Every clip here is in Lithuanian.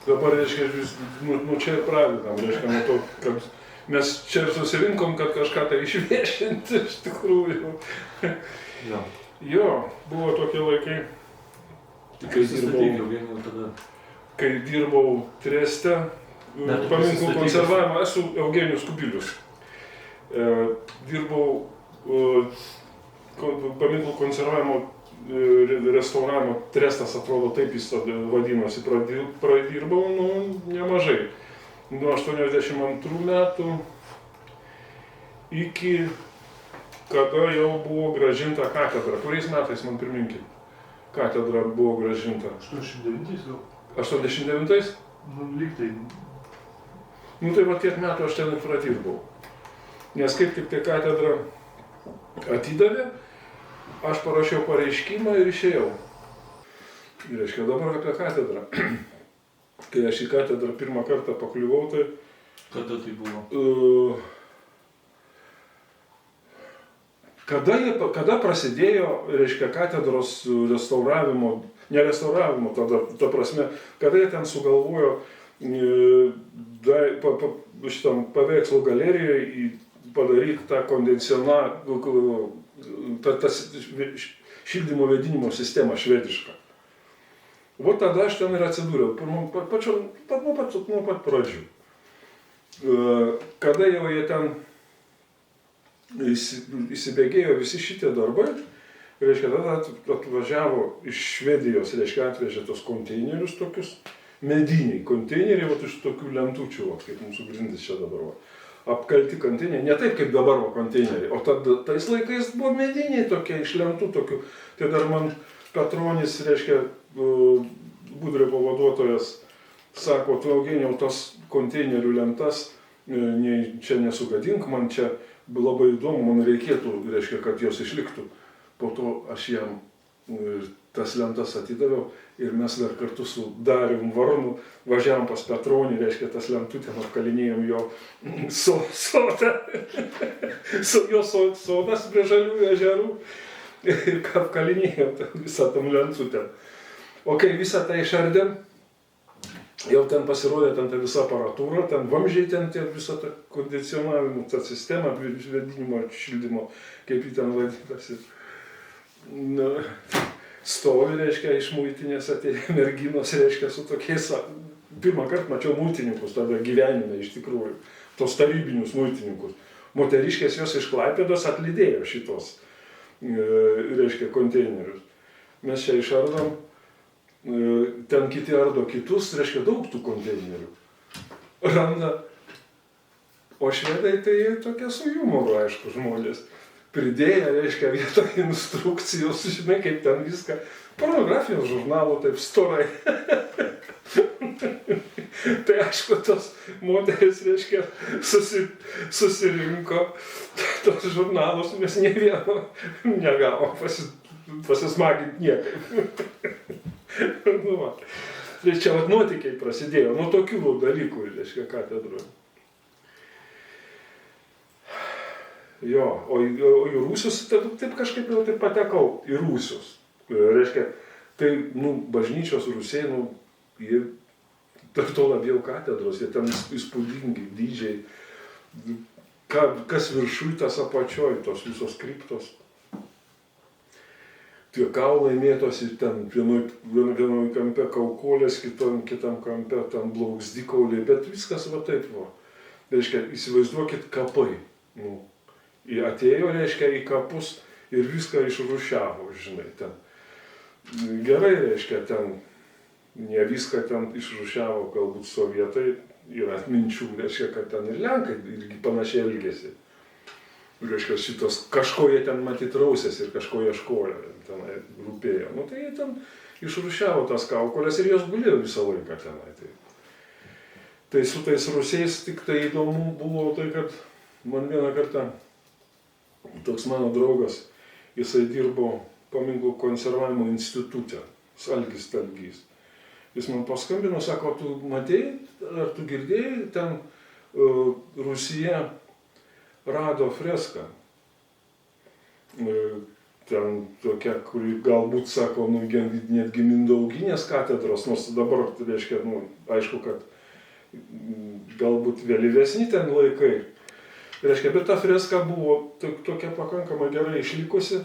Dabar, reiškia, nu čia ir pradedam, reiškia, nuo to, kad mes čia ir susirinkom, kad kažką tai išviešinti, iš tikrųjų. Jo, buvo tokie laikai, kai dirbau Trieste, paminklų konservavimo, esu Eugenijus Kubilius. Dirbau paminklų konservavimo restauravimo Trestas, atrodo, taip jis vadinosi, pradirbau nemažai. Nuo 82 metų iki kada jau buvo grąžinta katedra. Kuriais metais, man priminkit, katedra buvo grąžinta? 89 gal. 89? Nu, lyg tai. Nu tai va tiek metų aš ten ir pradirbau. Nes kaip tik tai katedra atidavė, aš parašiau pareiškimą ir išėjau. Ir reiškia, dabar apie katedrą. Kai aš į katedrą pirmą kartą pakliuvau, tai... Kada tai buvo? Kada prasidėjo, reiškia, katedros restauravimo, ne restauravimo, ta prasme, kada jie ten sugalvojo šitam paveikslų galerijoje padaryti tą kondicionavimą, tą šildymo vėdinimo sistemą švedišką. O tada aš ten ir atsidūriau, nuo pat pradžių. Kada jau jie ten įsibėgėjo visi šitie darbai, reiškia, tada atvažiavo iš Švedijos, reiškia, atvežė tos konteinerius tokius, mediniai konteineriai, vat iš tokių lentučių, vat, kaip mūsų grindys čia dabar, vat. Apkalti konteineriai, ne taip kaip dabar konteineriai, o tais laikais buvo mediniai tokie, iš lentų tokių. Tai dar man Petronis, reiškia, Budrio pavaduotojas, sako, tu Eugenijau, tas konteinerių lentas, čia nesugadink, man čia labai įdomu, man reikėtų, reiškia, kad jos išliktų. Po to aš jam tas lentas atidaviau ir mes dar kartu su Darium Varnu važiavom pas Petronį, reiškia, tas lentutėm apkalinėjom jo sodą, jo sodas prie Žaliųjų ežerų ir apkalinėjom visą tam lentutėm. O kai visą tai išardėm, jau ten pasirodė ten ta visa aparatūra, ten vamzdžiai, ten visą tą kondicionavimą, tą sistemą, vėdinimo, šildymo, kaip jį ten vadinasi. Stovi, reiškia, iš muitinės atėjo merginos, reiškia, su tokiais, pirmą kartą mačiau muitininkus tada gyvenime iš tikrųjų, tos tarybinius muitininkus. Moteriškės jos iš Klaipėdos atlydėjo šitos, reiškia, konteinerius. Mes čia išardom, ten kiti ardo kitus, reiškia, daug tų konteinerių. Randa. O švedai tai tokie su jumoru, aišku, žmonės. Pridėję, reiškia, vietoj instrukcijos, žinai, kaip ten viską, pornografijos žurnalo taip storai. Tai aišku, tos moteris, reiškia, susirinko tos žurnalus, mes nė vieno negavom pasismaginti niekaip. Nu, va. Tai čia vat nuotykiai prasidėjo, nuo tokių dalykų, reiškia, katedroje. Jo, o į Rūsius, taip kažkaip jau taip patekau į Rūsius. Reiškia, tai, bažnyčios Rūsiai, jie, to labiau katedros, jie ten įspūdingi, dydžiai, kas viršui, tas apačioj, tos visos kriptos. Tie kaulai mėtosi ten, vienoj kampe kaukolės, kitam kampe ten blauzdikauliai, bet viskas va taip va. Reiškia, įsivaizduokit kapai. Atėjo, reiškia, į kapus ir viską išrūšiavo, žinai, ten. Gerai, reiškia, ten, ne viską ten išrūšiavo, galbūt sovietai, yra atminčių, reiškia, kad ten ir lenkai irgi panašiai elgėsi. Reiškia, šitos kažko jie ten matyt rausėsi ir kažko ieškojo, tenai rūpėjo. Tai jie ten išrūšiavo tas kaukolės ir jos gulėjo visą laiką tenai. Tai su tais Rusiais tik tai įdomu buvo tai, kad man vieną kartą toks mano draugas, jisai dirbo paminklų konservavimo institute, Algis Talgys. Jis man paskambino, sako, tu matėjai, ar tu girdėjai, ten Rusija rado freską. ten tokia, kuri galbūt sako, nu, netgi Mindauginės katedros, nors dabar, reiškia, nu, aišku, kad galbūt vėlyvesni ten laikai. Reiškia, bet ta freska buvo tokia pakankamai gerai išlikusi,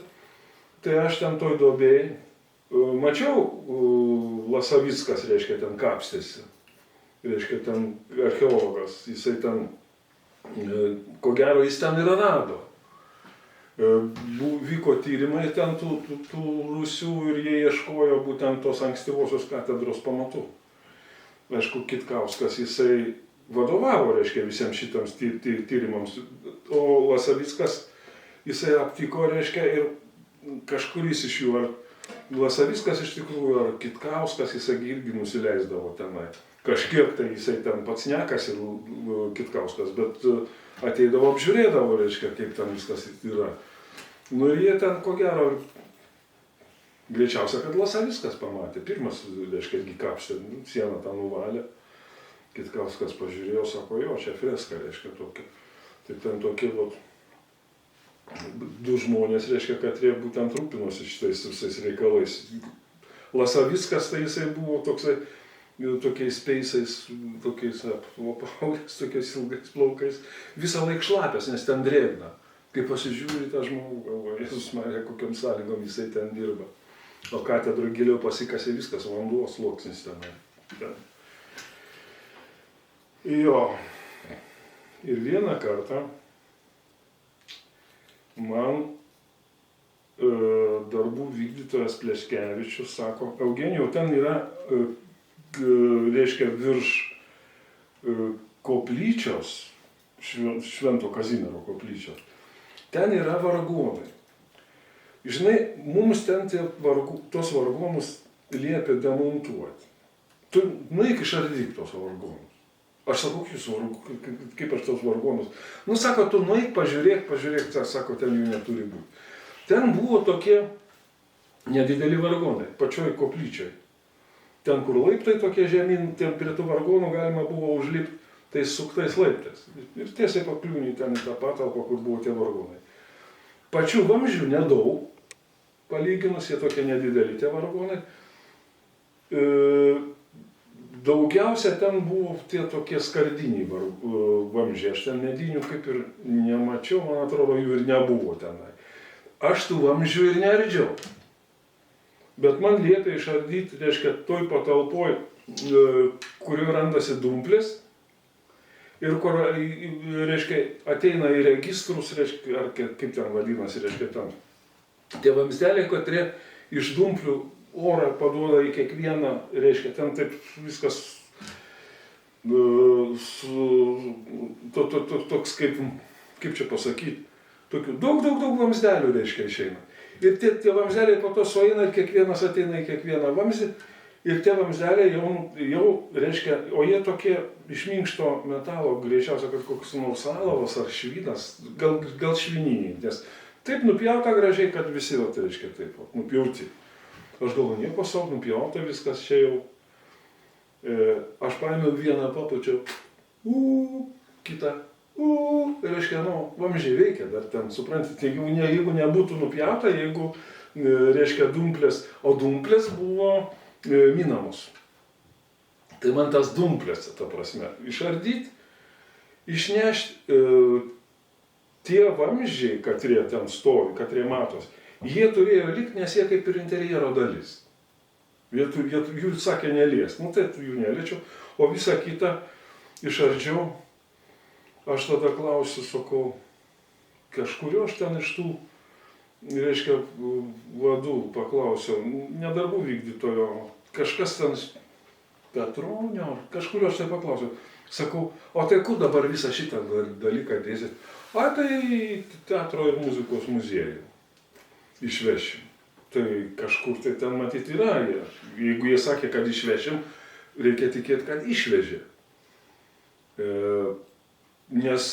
tai aš ten toj duobėjai mačiau, Lasavickas, reiškia, ten kapstėsi. Reiškia, ten archeologas, jisai ten, ko gero, jis ten ir rado. Vyko tyrimai ten tų rūsių ir jie ieškojo būtent tos ankstyvosios katedros pamatų. Aišku, Kitkauskas, jisai vadovavo, reiškia, visiems šitams tyrimams, o Lasavickas, jisai aptiko, reiškia, ir kažkuris iš jų, ar Lasavickas iš tikrųjų, ar Kitkauskas, jisai irgi nusileisdavo tenai. Kažkiek tai jisai ten pats nekas ir Kitkauskas, bet ateidavo apžiūrėdavo, reiškia, kaip ten viskas yra. Nu ir jie ten, ko gero, greičiausia, kad Lasavickas pamatė. Pirmas, reiškia, kapstė, sieną tą nuvalė. Kitkauskas pažiūrėjo, sako, jo, čia freska, reiškia, tokia. Tai ten tokie, du žmonės, reiškia, kad jie būtent rūpinosi šitais visais reikalais. Lasavickas, tai jisai buvo toksai, tokiais peisais, tokiais apaugęs, tokiais ilgais plaukais, visą laiką šlapęs, nes ten drėgna. Kai pasižiūri tą žmogų, galvoja, Jėzus Marija, kokiam sąlygom jisai ten dirba. O katedroj giliau pasikasė viskas, vanduo sluoksnis ten. Jo. Ir vieną kartą man darbų vykdytojas Pleškevičius sako, Eugenijau, ten yra, reiškia, virš koplyčios, Švento Kazimiero koplyčios, ten yra vargonai. Žinai, mums ten tos vargonus liepia demontuoti. Tu nueik išardyk tos vargonus. Aš sakau, kaip aš tos vargonus. Nu, sako, tu nueik, pažiūrėk, sako, ten jų neturi būti. Ten buvo tokie nedideli vargonai, pačioj koplyčioj. Ten, kur laiptai tokie žemyn, ten prie tų vargonų galima buvo užlipti tais suktais laiptais. Ir tiesiai pakliūni ten į tą patalpą, kur buvo tie vargonai. Pačių vamzdžių nedaug, palyginus, jie tokie nedideli tie vargonai. Daugiausia ten buvo tie tokie skardiniai vamzdžiai. Aš ten medinių kaip ir nemačiau, man atrodo, jų ir nebuvo tenai. Aš tų vamzdžių ir neardžiau. Bet man liepė išardyti, reiškia, toj patalpoj, kurioje randasi dumplės ir kur, reiškia, ateina į registrus, reiškia, ar kaip ten vadinasi, reiškia, ten. Tie vamzdeliai, kurie iš dumplių orą paduoda į kiekvieną, reiškia, ten taip viskas toks, kaip čia pasakyti, tokių daug vamzdelių, reiškia, išeina. Ir tie vamzdeliai po to sueina ir kiekvienas ateina į kiekvieną vamzdį ir tie vamzdeliai jau reiškia, o jie tokie iš minkšto metalo, greičiausia, kad koks nors alavas ar švinas, gal švininiai, nes taip nupjauta gražiai, kad visi, tai reiškia, taip, nupjauti. Aš galvoju, nieko sau, nupjauta viskas čia jau. Aš paėmiau vieną, papučiau, kitą. Reiškia, vamzdžiai veikia dar ten, suprantate, jeigu nebūtų nupjauta, jeigu, reiškia, dumplės, o dumplės buvo minamos. Tai man tas dumplės, ta prasme, išardyti, išnešti, tie vamzdžiai, katrie ten stovi, katrie matos, jie turėjo likti, nes jie kaip ir interjero dalis. Jų sakė nelies, tai jų neliečiau, o visą kitą išardžiau. Aš tada klausiu, sakau, kažkurio aš ten iš tų, reiškia, vadų paklausiau, ne darbų vykdytojo, kažkas ten, Petronio, kažkurio aš tai paklausiau. Sakau, o tai kur dabar visą šitą dalyką dėsit? A, tai teatro ir muzikos muziejų išvešim. Tai kažkur tai ten matyti yra. Jeigu jie sakė, kad išvešim, reikia tikėti, kad išvežė. Nes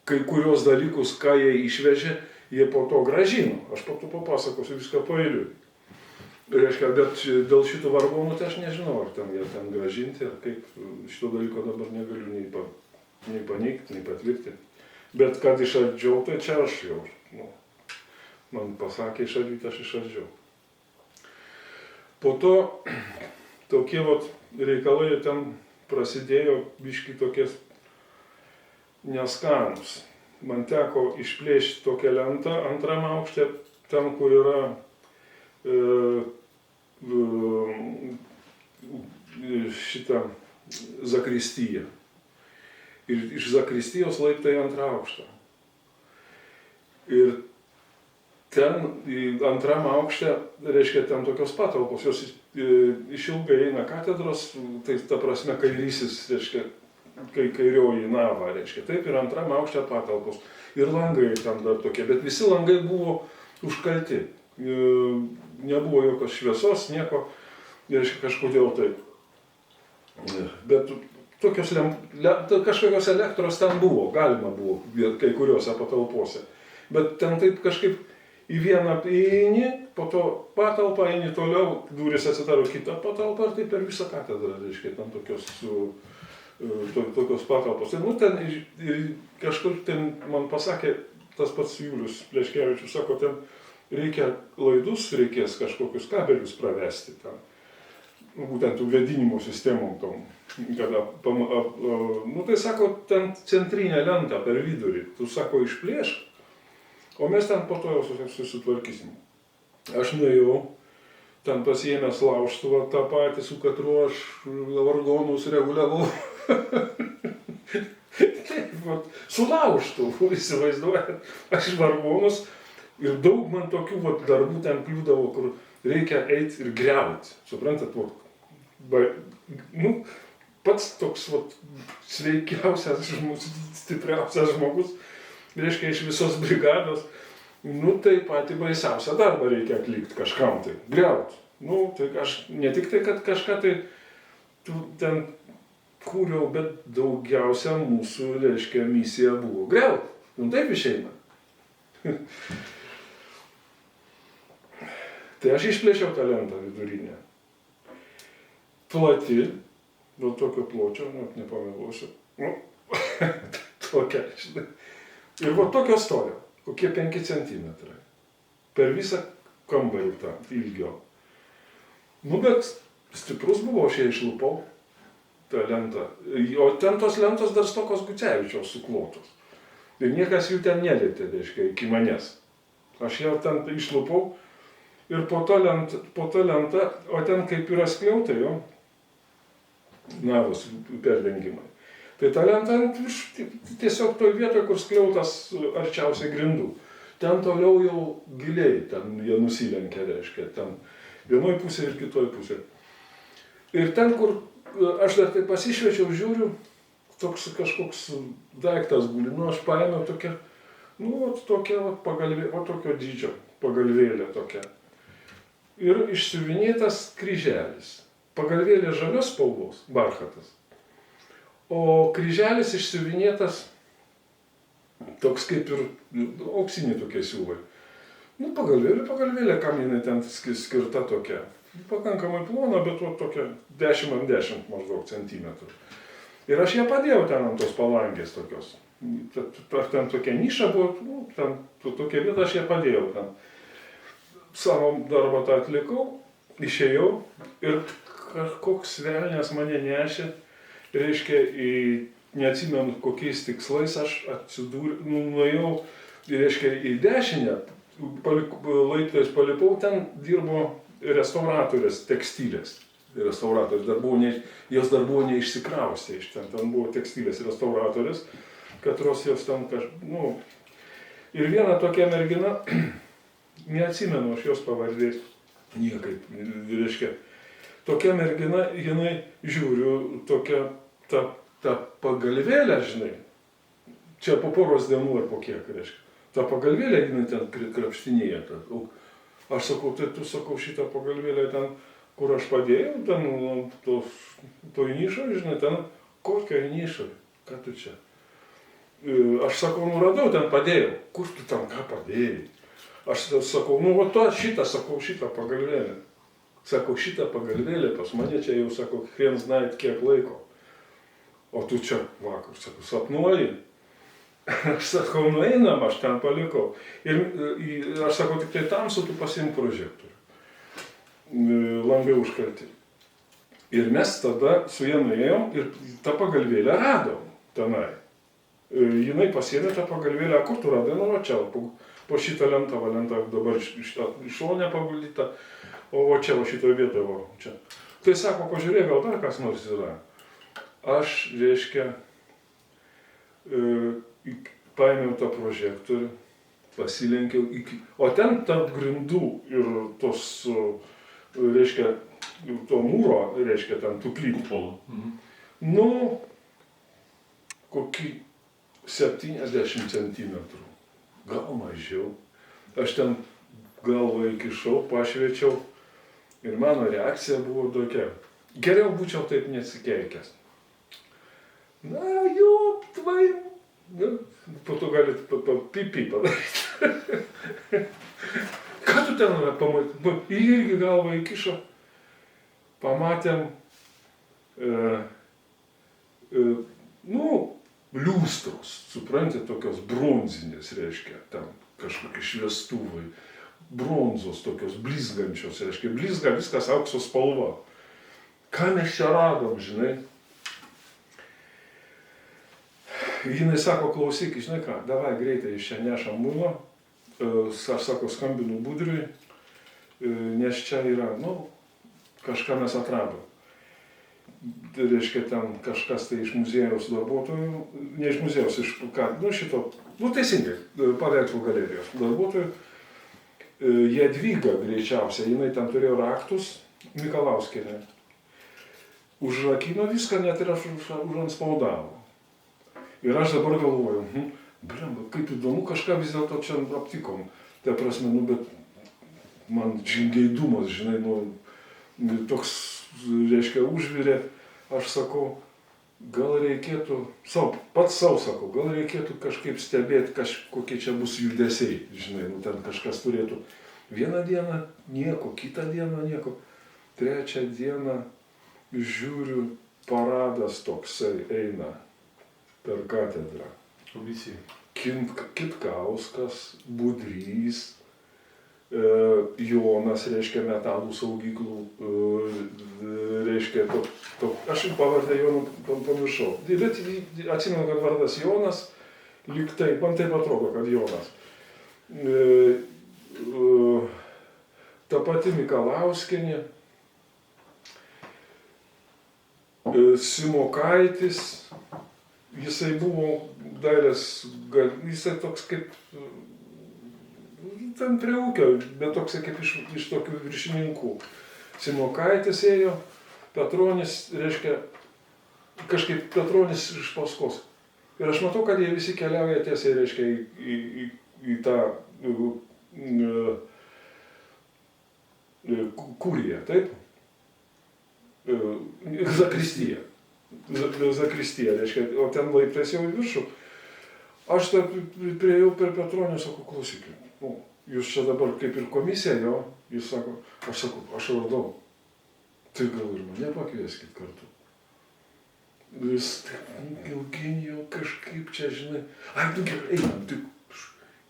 kai kurios dalykus, ką jie išvežė, jie po to grąžino. Aš po to papasakosiu viską paeiliui. Reiškia, bet dėl šitų vargonų tai aš nežinau, ar ten jie ten grąžinti, ar kaip. Šito dalyko dabar negaliu nei paneigti, nei patvirtinti. Bet kad išardžiau, tai čia aš jau. Man pasakė išardyti, aš išardžiau. Po to tokie vat reikalai ten prasidėjo biški tokie neskanus. Man teko išplėšti tokią lentą antram aukšte, ten kur yra šitą zakristiją. Ir iš zakristijos laiptai antrą aukštą. Ir ten antram aukšte, reiškia, ten tokios patalpos, jos išilgai eina katedros, tai ta prasme kairysis, reiškia, kairioji nava, reiškia, taip ir antram aukšte patalpos. Ir langai ten dar tokie, bet visi langai buvo užkalti. Nebuvo jokios šviesos, nieko, reiškia, kažkodėl taip. Bet tokios kažkokios elektros ten buvo, galima buvo kai kuriuose patalpose. Bet ten taip kažkaip į vieną įeini, po to patalpą eini toliau, durys atsidaro kitą patalpą ir taip per visą katedrą, reiškia, ten tokios patalpos. Ir ten ir kažkur ten man pasakė tas pats Julius Pleškevičius, sako, ten reikia laidus, reikės kažkokius kabelius pravesti ten. Būtent tų vėdinimo sistemom tom. Kada, tai sako, ten centrinė lenta per vidurį, tu sako, išplėšk. O mes ten po to jau susitvarkysim. Aš nuėjau, ten pasiėmęs laužtuvą tą patį, su katru aš vargonus reguliavau. Taip, su laužtuvu, įsivaizduojat, aš vargonus ir daug man tokių darbų ten kliūdavo, kur reikia eiti ir griauti. Suprantat, pats toks sveikiausias, stipriausias žmogus, reiškia, iš visos brigados, tai patį baisiausią darbą reikia atlikti kažkam tai, griauti. Tai aš ne tik tai, kad kažką tai ten kūriau, bet daugiausia mūsų, reiškia, misija buvo griauti. Taip išeina. Tai aš išplėšiau tą lentą vidurinę. Plati, nuo tokio pločio, nepameluosiu, tokia, žinai. Ir tokio storio, kokie 5 centimetrai. Per visą kambarį tą ilgio. Bet stiprus buvo, aš ją išlupau, tą lentą. O ten tos lentos dar Stokos Gucevičiaus suklotos. Ir niekas jų ten nelietė, reiškia, iki manęs. Aš ją ten išlupau ir po to lenta, o ten kaip yra skliautai, jo, navos perdengimai. Tai ta lenta tiesiog toj vietoje, kur skliautas arčiausiai grindų. Ten toliau jau giliai, ten jie nusilenkia, reiškia, ten vienoj pusėje ir kitoj pusėje. Ir ten, kur aš dar tai pasišviečiau, žiūriu, toks kažkoks daiktas guli, aš paėmiau tokią, tokia pagalvė, tokio dydžio pagalvėlė tokia. Ir išsiuvinėtas kryželis. Pagalvėlė žalios spalvos, barchatas. O kryželis išsiuvinėtas toks kaip ir auksiniai tokie siūlai. Pagalvėlė, kam jinai ten skirta tokia. Pakankamai plona, bet tokia 10 ant 10 maždaug centimetrų. Ir aš ją padėjau ten ant tos palangės tokios. Ten tokia niša buvo, ten tokia vieta, aš ją padėjau ten. Savo darbą tą atlikau, išėjau ir koks velnias mane nešė. Reiškia, neatsimenu kokiais tikslais aš nuėjau, reiškia, į dešinę, laiptais palipau, ten dirbo restauratorės tekstilės. Restauratorės, jos dar buvo neišsikraustę iš ten buvo tekstilės restauratorės, katros jos ten ir viena tokia mergina, neatsimenu aš jos pavardės, niekaip, reiškia, tokia mergina, jinai žiūriu, tokia ta pagalvėlė, žinai, čia po poros dienų ar po kiek, reiškia, ta pagalvėlė, jinai ten krapštinėja. Aš sakau, tai tu sakau šitą pagalvėlę ten, kur aš padėjau, ten toj nišoj, žinai, ten kokioj nišoj, ką tu čia? Aš sakau, radau, ten padėjau, kur tu ten ką padėjai? Aš sakau, šitą pagalvėlę. Sako, šitą pagalvėlę pas mane čia jau, sako, hrien znait kiek laiko. O tu čia vakar, sako, sapnuoji. Aš sakau, nueinam, aš ten palikau. Ir aš sakau, tik tai tamsu, tu pasiimk prožektorių. Langai užkalti. Ir mes tada su ja nuėjom ir tą pagalvėlę radom tenai. Jinai pasiėmė tą pagalvėlę, kur tu radai, nu, čia, po šitą lentą, lenta dabar iš šonę paguldyta, o čia, šitoje vietoje, čia. Tai sako, pažiūrėk, gal dar kas nors yra. Aš, reiškia, paėmiau tą prožektorių, pasilenkiau o ten tarp grindų ir tos, reiškia, to mūro, reiškia, ten tų plytų. Nu, kokį 70 centimetrų, gal mažiau. Aš ten galvą įkišau, pašviečiau ir mano reakcija buvo tokia. Geriau būčiau taip nesikeikęs. Na, jau, tvai, po to galit pipi padaryti. Ką tu ten pamatė? Irgi galvą įkišo. Pamatėm, liūstros, suprantate, tokios bronzinės, reiškia, ten kažkokie šviestuvai, bronzos tokios blizgančios, reiškia, blizga viskas aukso spalva. Ką mes čia radom, žinai? Jinai sako, klausyk, žinai ką, davai greitai iš čia nešam mulo, aš sako, skambinu Budriui, nes čia yra, kažką mes atradom. Tai reiškia, ten kažkas tai iš muziejaus darbuotojų, ne iš muziejaus, iš šito, teisingai, paveikslų galerijos darbuotojų, Jadvyga greičiausiai, jinai ten turėjo raktus, Mikalauskienė. Užrakino viską, net ir aš užanspaudavo. Ir aš dabar galvoju, blemba, kaip įdomu, kažką vis dėlto čia aptikom. Tai prasme, bet man žingeidumas, žinai, toks, reiškia, užvirė, aš sakau, gal reikėtų, pats savo sakau, gal reikėtų kažkaip stebėti, kokie čia bus judesiai, žinai, ten kažkas turėtų. Vieną dieną nieko, kitą dieną nieko, trečią dieną žiūriu, paradas toksai eina per katedrą. Komisija. Kitkauskas, Budrys, Jonas, reiškia, metalų saugyklų, reiškia, aš pavardę Joną pamiršau. Bet atsimenu, kad vardas Jonas, lyg taip, man taip atrodo, kad Jonas. Ta pati Mikalauskienė, Simokaitis, jisai buvo dailės, jisai toks kaip, ten prie ūkio, bet toks kaip iš tokių viršininkų. Simokaitis ėjo, Petronis, reiškia, kažkaip Petronis iš paskos. Ir aš matau, kad jie visi keliauja tiesiai, reiškia, į tą kuriją, taip? Zakristiją, reiškia, o ten laiptais jau į viršų. Aš priėjau per Petronį, sakau, klausykit, jūs čia dabar kaip ir komisija, jo, jis sako, aš radau, tai gal ir mane pakvieskit kartu. Jis taip, Eugenijau, kažkaip čia, žinai, gerai, einam, tik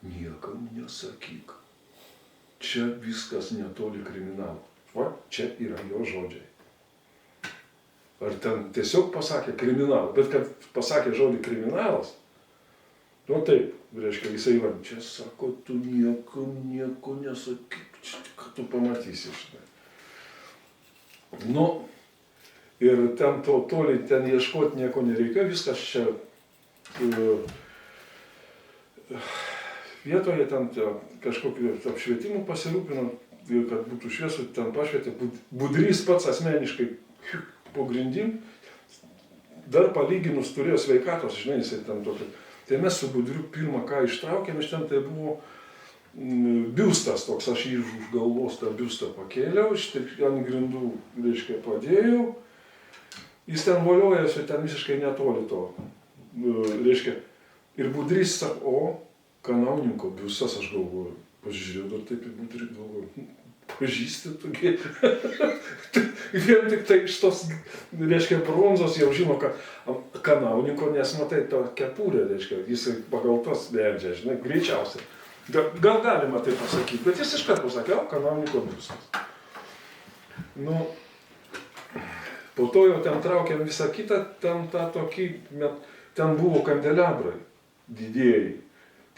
niekam nesakyk. Čia viskas netoli kriminalo. Va, čia yra jo žodžiai. Ar ten tiesiog pasakė kriminalą, bet kad pasakė žodį kriminalas, taip, reiškia, jisai va, čia sako, tu nieko nesakyk, kad tu pamatysi, žinai. Ir ten toliai ten ieškoti nieko nereikia, viskas čia vietoje ten kažkokiu apšvietimu pasirūpino, kad būtų šviesu, ten pašvietė, Budrys pats asmeniškai po grindim, dar palyginus turėjo sveikatos, žinai, jisai ten tokio. Tai mes su Budriu pirmą ką ištraukėm, iš ten tai buvo biustas toks, aš jį už galvos tą biustą pakėliau, ant grindų, reiškia, padėjau. Jis ten voliojasi, ten visiškai netoli to, reiškia. Ir Budrys sako, kanauninko biustas, aš galvoju, pažiūrėjau dar taip į Budrį, galvoju, pažįsti, tokie. Vien tik tai iš tos, reiškia, bronzos jau žino, kad kanauninko, nes matai to kepurę, reiškia, jisai pagal tos sprendžia, žinai, greičiausiai. Gal galima tai pasakyti, bet jis iš karto pasakė, kanauninko biustas. Nu, po to jau ten traukėm visą kitą, ten buvo kandelabrai didieji.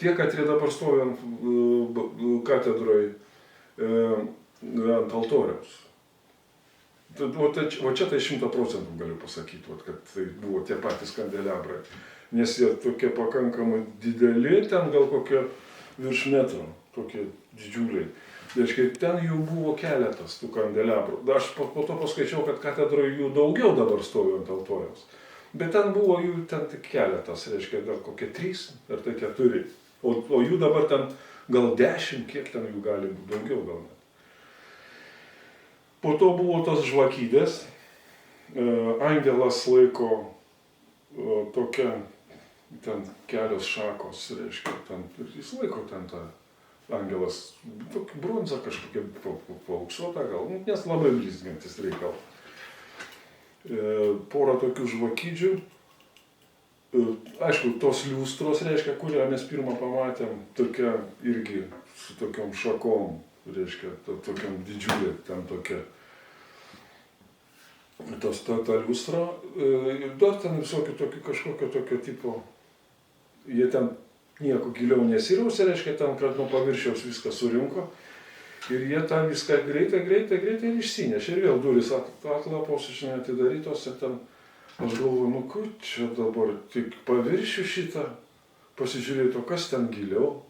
Tie, katrie dabar stovi ant katedroj, ant altoriaus. O čia tai 100% galiu pasakyti, kad tai buvo tie patys kandelabrai. Nes jie tokie pakankamai dideli, ten gal kokie virš metro, tokie didžiuliai. Reiškia, ten jų buvo keletas tų kandelabrų. Aš po to paskaičiau, kad katedroje jų daugiau dabar stovi ant altoriaus. Bet ten buvo jų ten tik keletas, reiškia, gal kokie 3 ar tai 4. O jų dabar ten gal 10, kiek ten jų gali būti, daugiau gal net. Po to buvo tos žvakydės. Angelas laiko tokia, ten kelios šakos, reiškia, ten, jis laiko ten tą angelas, tokia bronza kažkokia paauksuota gal, nes labai blizgantis reikalas. Porą tokių žvakydžių. Aišku, tos liustros, reiškia, kurią mes pirmą pamatėm, tokia irgi su tokiom šakom, reiškia, tokiam didžiulė, ten tokia. Ta liustra, dar ten visokių tokių kažkokio tokio tipo, jie ten nieko giliau nesirausia, reiškia, ten nuo paviršiaus viską surinko. Ir jie tą viską greitai ir išsinešė. Ir vėl durys atlapos, žinai, atidarytos ir ten, aš galvoju, nu kur čia dabar, tik paviršių šitą, pasižiūrėti, o kas ten giliau.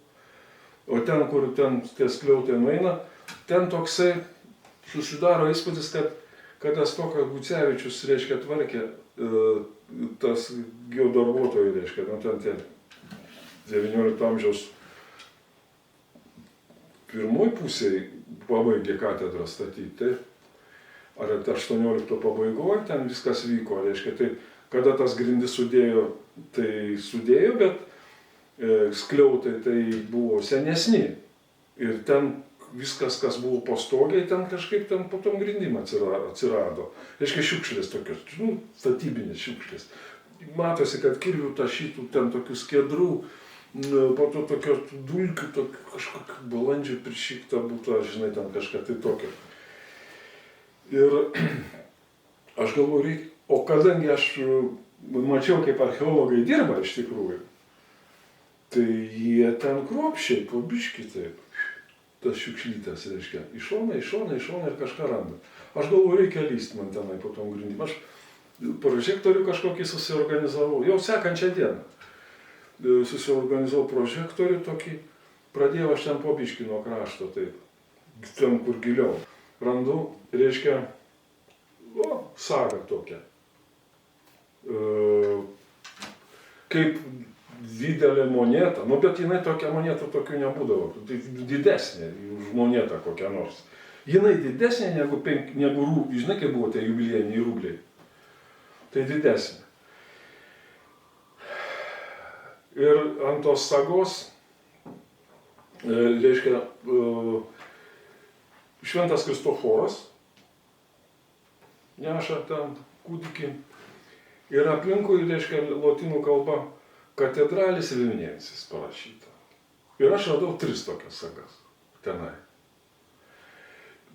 O ten, kur ten tie skliautai nueina, ten toksai susidaro įspūdis, kad Stoka Gucevičius, reiškia, tvarkė tas geodarbuotojai, reiškia, nu ten tie 19 amžiaus pirmoj pusėj pabaigė katedrą statyti, ar 18 pabaigoje ten viskas vyko, reiškia, tai kada tas grindis sudėjo, tai sudėjo, bet skliautai tai buvo senesni. Ir ten viskas, kas buvo pastogiai, ten kažkaip ten po tom grindim atsirado. Reiškia, šiukšlės tokios, nu, statybinės šiukšlės. Matosi, kad kirvių tašytų ten tokių skiedrų, po to tokio dulkių, kažkokio balandžio prišikta būtų, žinai, ten kažką tai tokio. Ir aš galvoju, o kadangi aš mačiau, kaip archeologai dirba iš tikrųjų, tai jie ten kruopščiai, po biškį taip, tas šiukšlytas, reiškia, iš šono ir kažką randa. Aš galvoju, reikia lysti man tenai po tom grindim. Aš prožektorių kažkokį susiorganizavau, jau sekančią dieną. Susiorganizavau prožektorių tokį, pradėjau aš ten po biškį nuo krašto, taip, ten kur giliau. Randu, reiškia, sagą tokią. Kaip didelė moneta, nu bet jinai tokia moneta tokių nebūdavo, tai didesnė už monetą kokią nors. Jinai didesnė negu rūbliai, žinai, kaip buvo tie jubiliejiniai rūbliai. Tai didesnė. Ir ant tos sagos, reiškia, Šventas Kristoforas neša ten kūdikį ir aplinkui, reiškia, lotynų kalba Katedralis Vilniensis parašyta. Ir aš radau 3 tokias sagas tenai.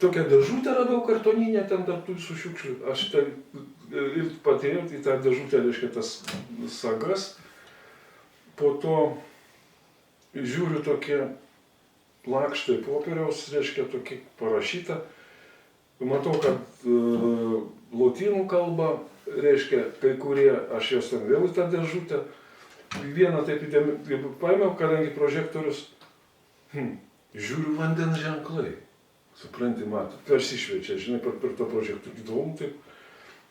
Tokią dėžutę radau kartoninę ten tarp tų visų šiukšlių. Aš ten ir patėjau į tą dėžutę, reiškia, tas sagas. Po to žiūriu tokie lakštai popieriaus, reiškia, tokie parašyta. Matau, kad lotynų kalba, reiškia, kai kurie, aš jos ten vėl į tą dėžutę. Vieną taip paėmiau, kadangi prožektorius, žiūriu vandens ženklai. Supranti, matot, persišviečia, žinai, per tą prožektorių įdomu, taip.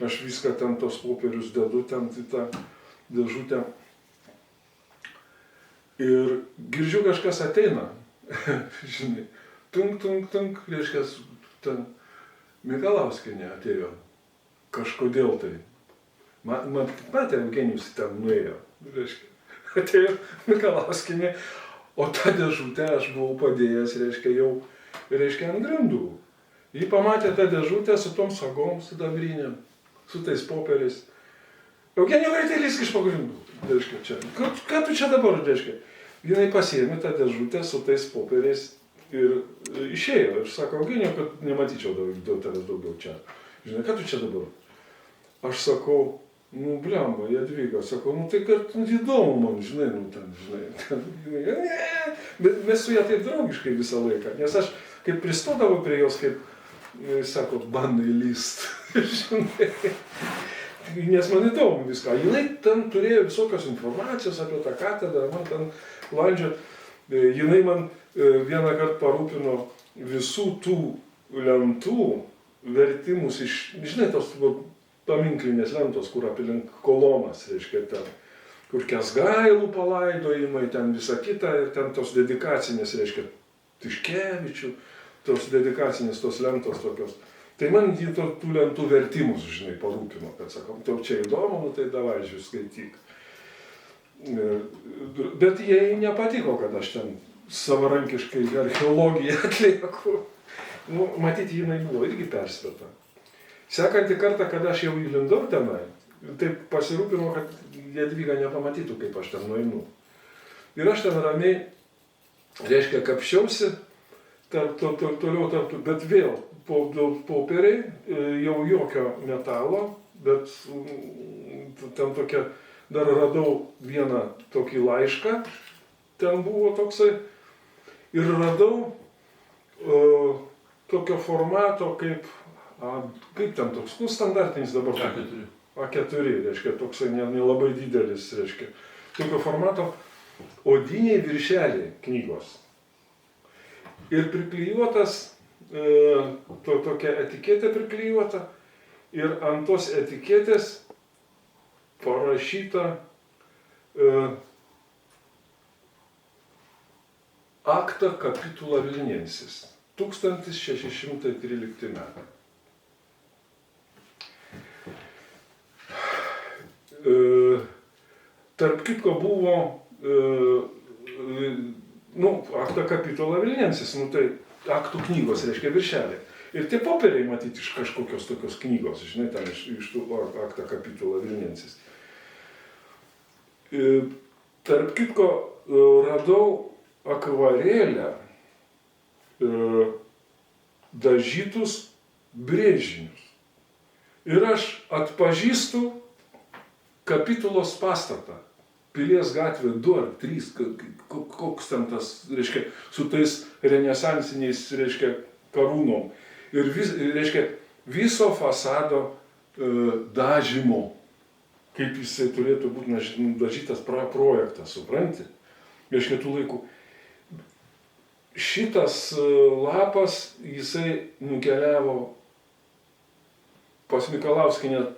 Aš viską ten tos popierius dedu ten į tą dėžutę. Ir girdžiu, kažkas ateina, žinai, tunk, reiškia, ten Mikalauskienė atėjo, kažkodėl tai. Matė, Eugenijus ten nuėjo, reiškia, atėjo Mikalauskienė, o tą dėžutę aš buvau padėjęs, reiškia, jau, reiškia, ant grindų. Ji pamatė tą dėžutę su tom sagom, su dabrinėm, su tais popieriais. Eugenijau, greitai lysk iš pagrindų. Reiškia, čia. Ką tu čia dabar, reiškia? Jinai pasiėmė tą dėžutę su tais popieriais ir išėjo. Ir sako, Eugenijau, kad nematyčiau tavęs daugiau čia. Žinai, ką tu čia dabar? Aš sakau, nu, blemba, Jadvyga, sakau, nu, tai kad įdomu man, žinai, nu, ten, žinai. Bet mes su ją taip draugiškai visą laiką, nes aš kaip pristodavau prie jos, kaip, sako, bandai lyst, žinai. Nes man įdomu viską. Jinai ten turėjo visokios informacijos apie tą katedrą, man ten landžio. Jinai man vieną kartą parūpino visų tų lentų vertimus iš, žinai, tos paminklinės lentos, kur apilink kolonas, reiškia, ten, kur Kęsgailų palaidojimai, ten visa kita, ir ten tos dedikacinės, reiškia, Tiškevičių, tos dedikacinės tos lentos tokios. Tai man jį tų lentų vertimus, žinai, parūpino, kad sakom, tau čia įdomu, nu tai davai, žiūrėk, skaityk. Bet jai nepatiko, kad aš ten savarankiškai archeologiją atlieku. Nu, matyti, jinai buvo irgi perspėta. Sekantį kartą, kada aš jau įlindau tenai, taip pasirūpino, kad Jadvyga nepamatytų, kaip aš ten nueinu. Ir aš ten ramiai, reiškia, kapščiausi, toliau, bet vėl popieriai, jau jokio metalo, bet ten tokia, dar radau vieną tokį laišką, ten buvo toksai, ir radau tokio formato, kaip ten toks, nu, standartinis dabar. A4, reiškia, toksai nelabai didelis, reiškia, tokio formato odiniai viršeliai knygos. Ir priklijuotas, tokia etiketė priklijuota, ir ant tos etiketės parašyta Acta Capitula Vilniensis, 1613 metai. Tarp kitko buvo, Acta Capitula Vilniensis, nu tai aktų knygos, reiškia, viršeliai. Ir tie popieriai matyti iš kažkokios tokios knygos, žinai, ten iš tų Acta Capitula Vilniensis. Tarp kitko radau akvarelę dažytus brėžinius. Ir aš atpažįstu Kapitulos pastatą. Pilies gatvė 2 ar 3, koks ten tas, reiškia, su tais renesansiniais, reiškia, karūnom. Ir, reiškia, viso fasado dažymo, kaip jisai turėtų būti dažytas projektas, supranti? Reiškia, tų laikų. Šitas lapas, jisai nukeliavo pas Mikalauskienę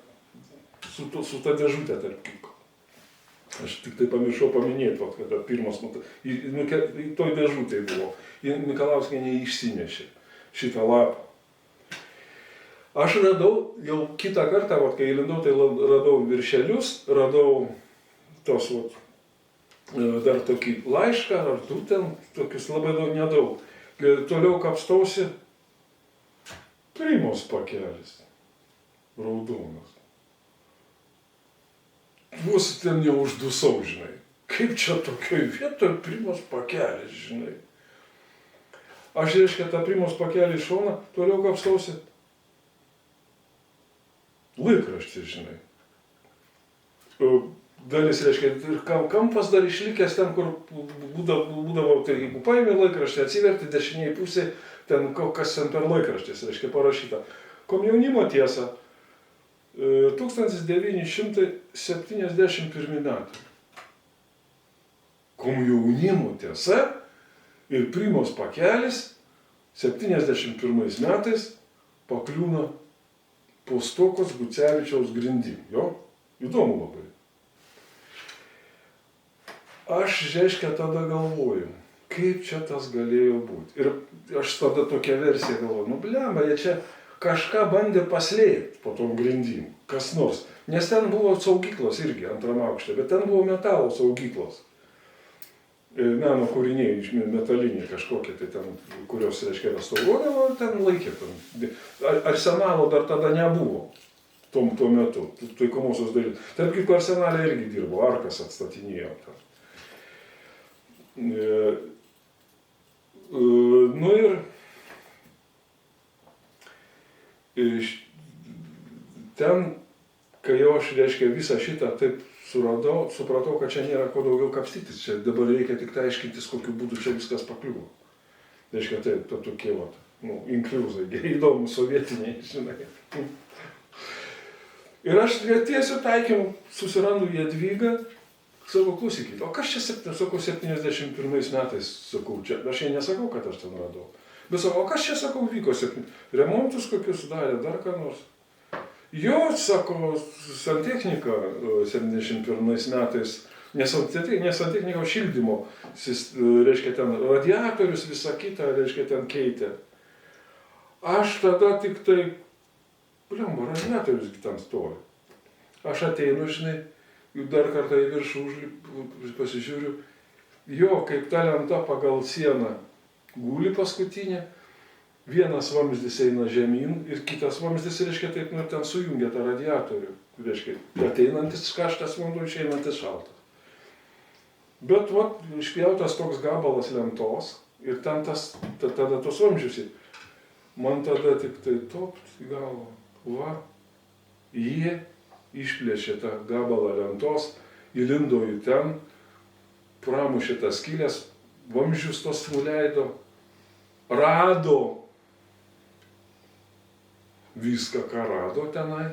su ta dėžutė, tarp kitko. Aš tik tai pamiršau paminėti, kad pirmas, toj dėžutėj buvo. Mikalauskienė išsinešė šitą lapą. Aš radau, jau kitą kartą, kai įlindau, tai radau viršelius, radau tos, dar tokį laišką, ar tu ten, tokius labai nedaug. Toliau kapstausi, Primos pakelis, raudonas. Vos ten neuždusau, žinai. Kaip čia tokioj vietoj Primos pakelis, žinai. Aš, reiškia, tą Primos pakelį iš šoną, toliau kapstausi. Laikraštis, žinai. Dalis, reiškia, ir kampas dar išlikęs ten, kur būdavo, tai jeigu paėmė laikraštį, atsiverti dešiniai pusė, ten kas ten per laikraštis, reiškia, parašyta. Komjaunimo tiesa. 1971 metai. Komjaunimo tiesa ir Primos pakelis 71 metais pakliūna po Stokos Gucevičiaus grindim. Jo? Įdomu labai. Aš, reiškia, tada galvoju, kaip čia tas galėjo būti. Ir aš tada tokią versiją galvoju, nu blemba, jie čia kažką bandė paslėpti po tom grindim, kas nors. Nes ten buvo saugyklos irgi antram aukšte, bet ten buvo metalo saugyklos. meno kūriniai, metaliniai kažkokie, tai ten, kurios, reiškia, restauruodavo, ten laikė. Arsenalo dar tada nebuvo, tuo metu, taikomosios dalis. Tarp kitko, arsenale irgi dirbo, arkas atstatinėjo. Nu ir ten, kai jau aš, reiškia, visą šitą taip suradau, supratau, kad čia nėra ko daugiau kapstytis, čia dabar reikia tik tai aiškintis, kokiu būdu čia viskas pakliuvo. Reiškia, taip, tokie, inkliuzai, įdomus sovietiniai, žinai. Ir aš tiesiu taikymu susirandu Jadvygą, sakau, klausykit, o kas čia, sakau, 71 metais, sakau, čia, aš jai nesakau, kad aš ten radau. Bet sakau, o kas čia, sakau, vyko, remontus kokius darė, dar ką nors. Jo, sako, santechnika 71 metais, ne santechnika, o šildymo, reiškia, ten radiatorius, visą kitą, reiškia, ten keitė. Aš tada tik tai, blemba, radiatorius ten stovi. Aš ateinu, žinai, dar kartą į viršų pasižiūriu, jo, kaip ta lenta pagal sieną guli paskutinė, vienas vamzdis eina žemyn ir kitas vamzdis, reiškia, taip, ten sujungia tą radiatorių, reiškia, ateinantis karštas vanduo, išeinantis šaltas. Bet, išpjautas toks gabalas lentos ir ten tada tos vamzdžius, man tada tik tai topt į galvą, jie išplėšė tą gabalą lentos, įlindo į ten, pramušė tas skylės, vamzdžius tos nuleido, rado viską, ką rado tenai,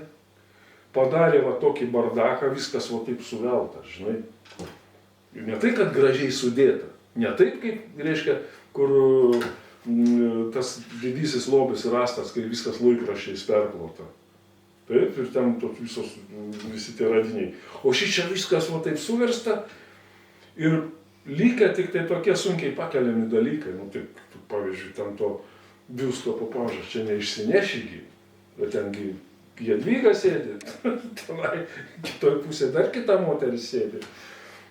padarė tokį bardaką, viskas taip suvelta, žinai. Ir ne tai, kad gražiai sudėta, ne taip, kaip, reiškia, kur tas didysis lobis rastas, kai viskas laikraščiais perklota. Taip, ir ten visi tie radiniai. O šičia viskas taip suversta ir likę tik tai tokie sunkiai pakeliami dalykai. Taip, pavyzdžiui, ten to biusto papažas čia neišsinešigi. Bet tengi Jadvyga sėdi, tenai kitoj pusėje dar kita moteris sėdi.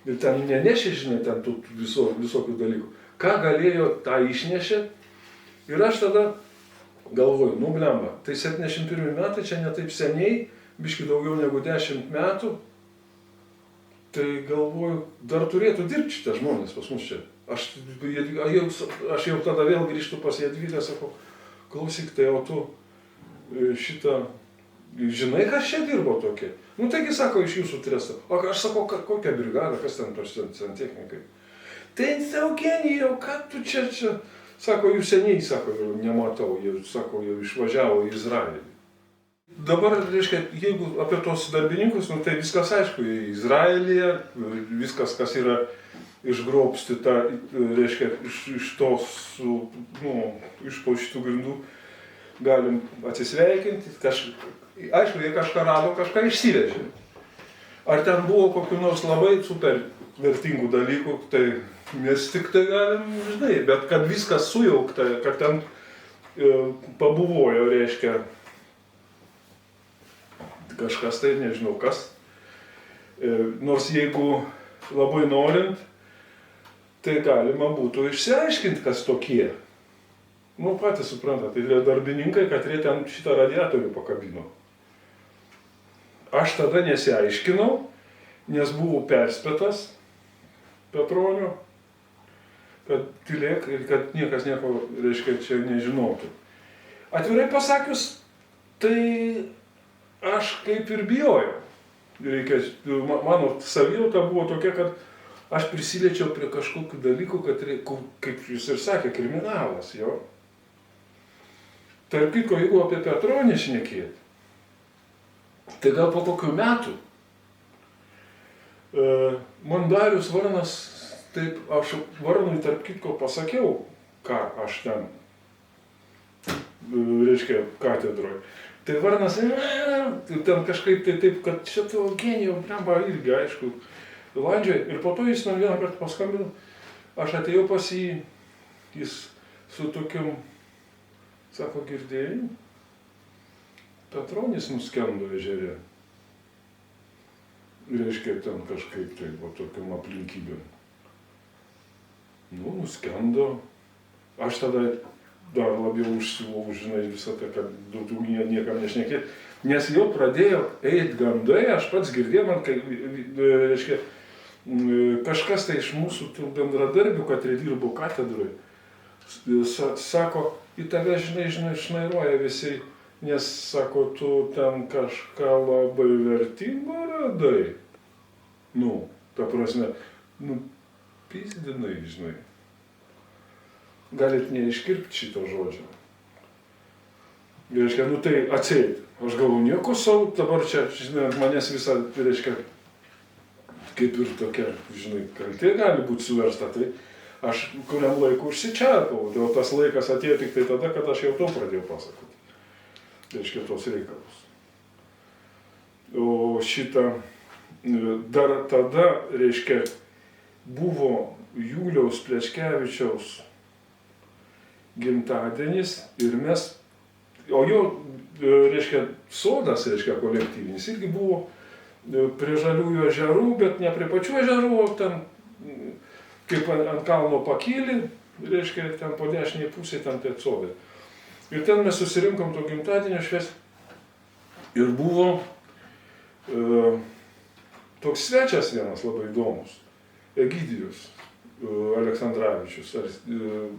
Ir ten nenešė, žinai, ten tų visokių dalykų. Ką galėjo, tą išnešė. Ir aš tada galvoju, blemba, tai 71 metai, čia ne taip seniai, biški daugiau negu 10 metų. Tai galvoju, dar turėtų dirbti šitie žmonės pas mus čia. Aš jau tada vėl grįžtu pas Jadvygą, sakau, klausyk, tai o tu šitą, žinai, kas čia dirbo tokie? Taigi, sako, iš jūsų tresto. O aš sakau, kokią brigadą, kas ten tos santechnikai? Tai, Eugenijau, ką tu čia? Sako, jūs seniai, sako, jau nematau, sako, jau išvažiavo į Izraelį. Dabar, reiškia, jeigu apie tos darbininkus, tai viskas aišku, į Izraelyje, viskas, kas yra išgrobstyta, reiškia, iš tos, iš po šitų grindų, galim atsisveikinti, aišku, jie kažką rado, kažką išsivežė. Ar ten buvo kokių nors labai super vertingų dalykų, tai mes tik tai galim, žinai, bet kad viskas sujaukta, kad ten pabuvojo, reiškia, kažkas tai, nežinau kas. Nors jeigu labai norint, tai galima būtų išsiaiškinti, kas tokie. Patys supranta, tai darbininkai, kad jie ten šitą radiatorių pakabino. Aš tada nesiaiškinau, nes buvau perspėtas Petronio, kad tylėk ir kad niekas nieko, reiškia, čia nežinotų. Atvirai pasakius, tai aš kaip ir bijojau. Mano savijauta buvo tokia, kad aš prisiliečiau prie kažkokių dalykų, kad, kaip jūs ir sakė, kriminalas, jo. Tarp kitko, jeigu apie Petronį šnekėti, tai gal po kokių metų man Darius Varnas, taip, aš Varnui tarp kitko pasakiau, ką aš ten, reiškia, katedroje. Tai Varnas, ten kažkaip tai taip, kad šitą Eugenijau, blemba, irgi, aišku, landžiai. Ir po to jis man vieną kartą paskambino, aš atėjau pas jį, jis su tokiam, sako, girdėjai, Petronis nuskendo ežere. Reiškia, ten kažkaip tai, tokiam aplinkybėm. Nu, nuskendo. Aš tada dar labiau užsiuvau, žinai, visą tai, kad daugiau niekam nešnekėti. Nes jau pradėjo eiti gandai, aš pats girdėjau, man, kai, reiškia, kažkas tai iš mūsų tų bendradarbių, kad dirbo katedrui, sako, į tave, žinai, šnairuoja visi, nes, sako, tu ten kažką labai vertingo radai. Nu, ta prasme, nu, pizdinai, žinai. Galit neiškirpti šito žodžio. Reiškia, nu tai atseit. Aš galvoju, nieko savo, dabar čia, žinai, ant manęs visą, reiškia, kaip ir tokia, žinai, kaltė gali būti suversta, tai aš kuriam laiku užsičiarpau, o tas laikas atėjo tik tai tada, kad aš jau to pradėjau pasakoti. Reiškia, tos reikalus. O šitą, dar tada, reiškia, buvo Juliaus Plečkevičiaus gimtadienis ir mes, o jo, reiškia, sodas, reiškia, kolektyvinis, irgi buvo prie Žaliųjų ežerų, bet ne prie pačių ežerų, o ten, kaip ant kalno pakyli, reiškia, ten po dešiniai pusėje, ten tie sodai. Ir ten mes susirinkom to gimtadienio švęsti. Ir buvo toks svečias vienas labai įdomus, Egidijus Aleksandravičius,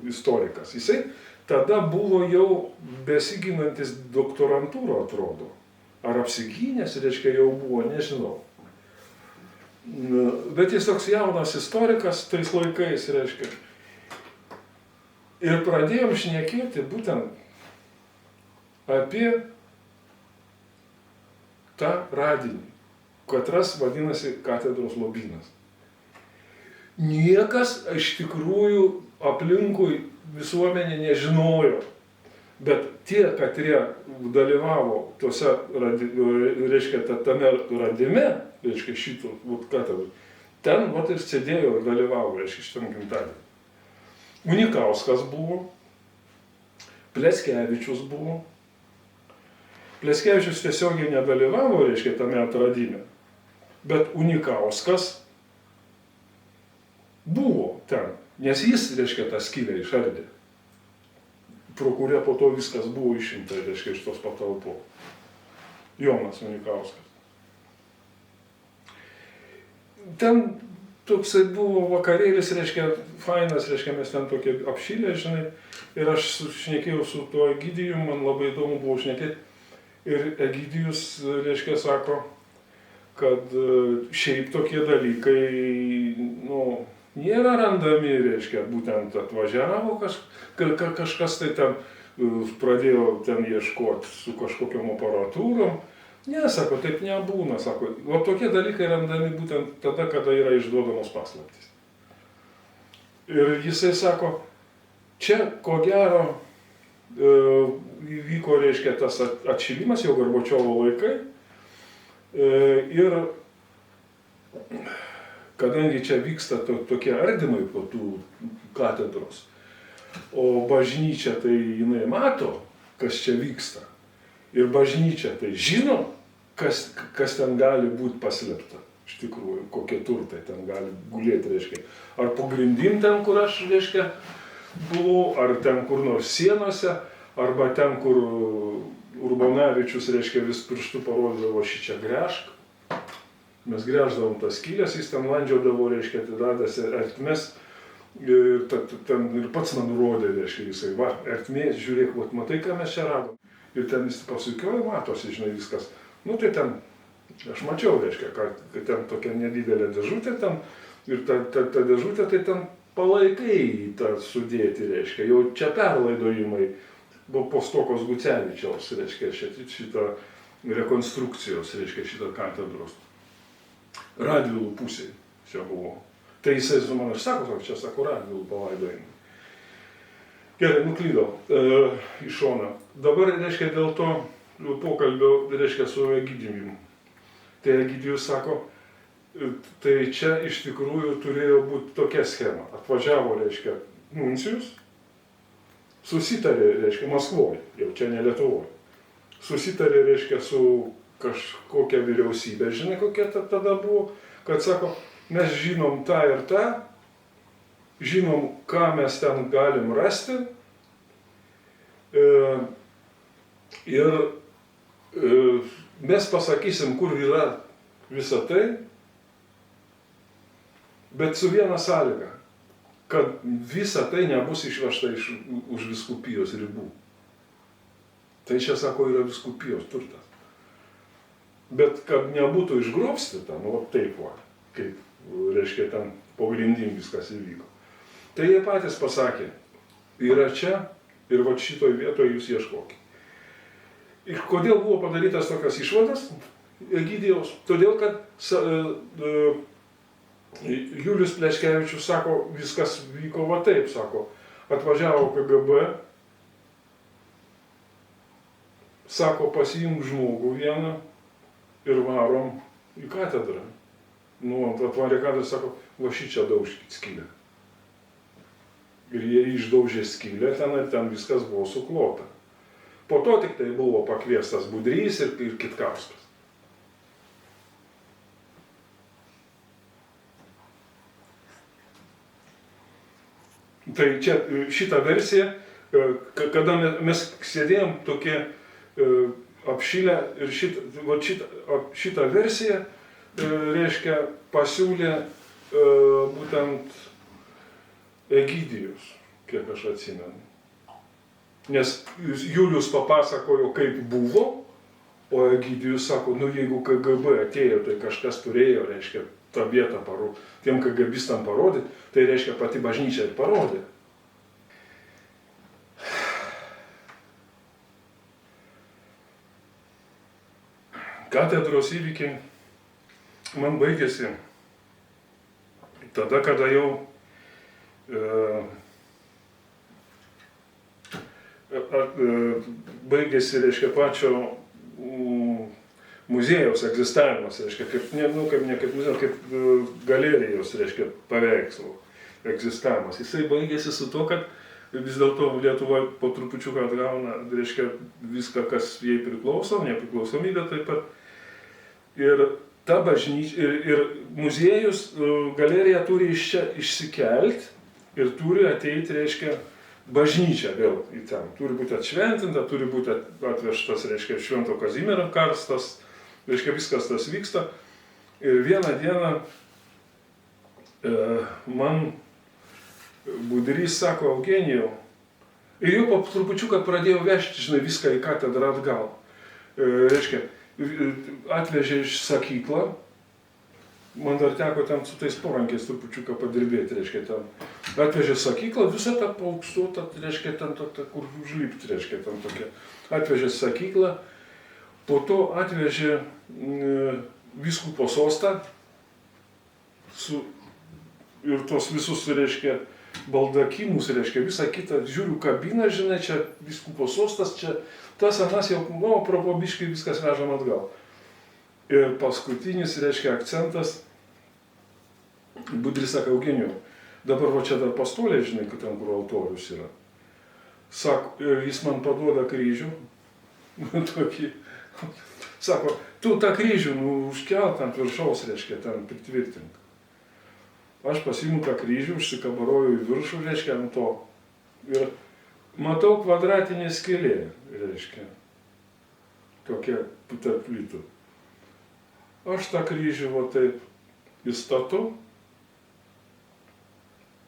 istorikas. Jisai tada buvo jau besiginantis doktorantūro, atrodo. Ar apsigynęs, reiškia, jau buvo, nežinau. Bet jis toks jaunas istorikas tais laikais, reiškia. Ir pradėjom šnekėti būtent apie tą radinį, katras vadinasi katedros lobynas. Niekas iš tikrųjų aplinkui visuomenė nežinojo, bet tie, katrie dalyvavo tose, reiškia, tame radime, reiškia, šito katedrų, ten, vat, ir sėdėjo ir dalyvavo, reiškia, šitam gimtadienį. Unikauskas buvo, Plečkevičius buvo. Plečkevičius tiesiogiai nedalyvavo, reiškia, tame atradime, bet Unikauskas buvo ten, nes jis, reiškia, tą skylę išardė, pro kurią po to viskas buvo išimta, reiškia, iš tos patalpos. Jonas Unikauskas. Ten toksai buvo vakarėlis, reiškia, fainas, reiškia, mes ten tokie apšylę, žinai, ir aš šnekėjau su tuo Egidijum, man labai įdomu buvo šnekėti, ir Egidijus, reiškia, sako, kad šiaip tokie dalykai, nu, nėra randami, reiškia, būtent atvažiavo kažkas tai ten, pradėjo ten ieškoti su kažkokiom aparatūrom. Ne, sako, taip nebūna, sako, o tokie dalykai randami būtent tada, kada yra išduodamos paslaptys. Ir jisai sako, čia, ko gero, įvyko, reiškia, tas atšilimas, jau Gorbačiovo laikai, ir kadangi čia vyksta tokie ardymai po tų katedros, o bažnyčia tai jinai mato, kas čia vyksta, ir bažnyčia tai žino, kas ten gali būti paslėpta, iš tikrųjų, kokie turtai ten gali gulėti, reiškia, ar po grindim ten, kur aš, reiškia, buvau, ar ten kur nors sienose, arba ten, kur Urbonavičius, reiškia, vis pirštu parodydavo šičia gręžk. Mes gręždavom tas skylės, jis ten landžiodavo, reiškia, atidadęs ertmes, ten ir pats man nurodė, reiškia, jisai, va, ertmė, žiūrėk, vat, matai, ką mes čia radom. Ir ten jis pasukioja, matosi, žinai, viskas. Nu, tai ten, aš mačiau, reiškia, kad ten tokia nedidelė dėžutė ten, ir ta dėžutė, tai ten palaikai į tą sudėti, reiškia, jau čia perlaidojimai, buvo po Stokos Gucevičiaus, reiškia, šitą rekonstrukcijos, reiškia, šitą katedros. Radvilų pusėje čia buvo. Tai jisai su mano sako, čia sako Radvilų palaidojimai. Gerai, nuklydau į šoną. Dabar, reiškia, dėl to pokalbio, reiškia, su Egidijumi. Tai Egidijus sako, tai čia iš tikrųjų turėjo būti tokia schema. Atvažiavo, reiškia, nuncijus, susitarė, reiškia, Maskvoje, jau čia ne Lietuvoje. Susitarė, reiškia, su kažkokia vyriausybė, žinai, kokia tada buvo, kad sako, mes žinom tą ir tą, žinom, ką mes ten galim rasti ir mes pasakysim, kur yra visa tai, bet su viena sąlyga, kad visa tai nebus išvežta už vyskupijos ribų. Tai čia, sako, yra vyskupijos turtas. Bet kad nebūtų išgrobstyta, nu taip va, kaip, reiškia, ten pagrindinį viskas įvyko. Tai jie patys pasakė, yra čia ir va šitoj vietoje jūs ieškokite. Ir kodėl buvo padarytas tokias išvadas Egidijaus? Todėl, kad Julius Pleškevičius sako, viskas vyko va taip, sako, atvažiavo KGB, sako, pasiimk žmogų vieną ir varom į katedrą. Nu, atvarė katedrą, sako, va šičia daužkit skylę. Ir jie išdaužė skylę ten ir ten viskas buvo suklota. Po to tik tai buvo pakviestas Budrys ir Kitkauskas. Tai čia šitą versiją, kada mes sėdėjom tokie apšilę ir šitą versiją, reiškia, pasiūlė būtent Egidijus, kiek aš atsimenu. Nes Julius papasakojo, kaip buvo, o Egidijus sako, nu jeigu KGB atėjo, tai kažkas turėjo, reiškia, tą vietą tiem KGBistam parodyti, tai reiškia pati bažnyčia ir parodė. Katedros įvykiai man baigėsi tada, kada jau baigėsi, reiškia, pačio muziejaus egzistavimas, reiškia, kaip galerijos, reiškia, paveikslų egzistavimas. Jisai baigėsi su to, kad vis dėlto Lietuva po trupučiuką atgauna, reiškia, viską, kas jai priklauso, nepriklausomybė taip pat. Ir ta bažnyčia, ir muziejus, galerija turi iš čia išsikelti ir turi ateiti, reiškia, bažnyčia vėl į ten. Turi būti atšventinta, turi būti atvežtas, reiškia, Švento Kazimiero karstas, reiškia, viskas tas vyksta. Ir vieną dieną man Budrys sako, Eugenijau, ir jau po trupučiuką pradėjau vežti, žinai, viską į katedrą atgal. Reiškia, atvežė iš sakyklą, man dar teko ten su tais porankiais trupučiuką padirbėti, reiškia, ten atvežė sakyklą, visą tą paauksuotą, reiškia, ten tokia, kur užlipti, reiškia, ten tokia, atvežė sakyklą, po to atvežė vyskupo sostą ir tos visus, reiškia, baldakimus, reiškia, visą kitą, žiūriu kabiną, žinai, čia vyskupo sostas, čia tas anas jau, nu, propobiškai viskas vežam atgal. Ir paskutinis, reiškia, akcentas, Budrys sako, Eugenijau, dabar va čia dar pastolė, žinai, kad ten, kur altorius yra. Sako, ir jis man paduoda kryžių, tokį, sako, tu tą kryžių, nu, užkelt ant viršaus, reiškia, ten pritvirtink. Aš pasiimu tą kryžių, užsikabaroju į viršų, reiškia, ant to. Ir matau kvadratinė skylė, reiškia, tokia tarp plytų. Aš tą kryžių va taip įstatau,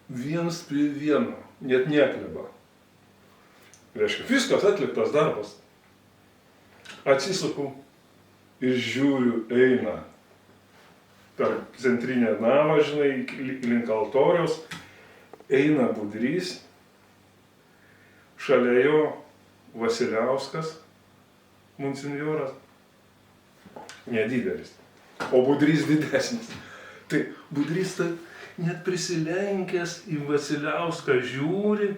viens prie vieno, net nekleba. Reiškia, viskas atliktas darbas. Atsisuku ir žiūriu, eina per centrinę navą, žinai, link altoriaus, eina Budrys, šalia jo Vasiliauskas, monsinjoras, nedidelis, o Budrys didesnis. Tai Budrys tai net prisilenkęs į Vasiliauską žiūri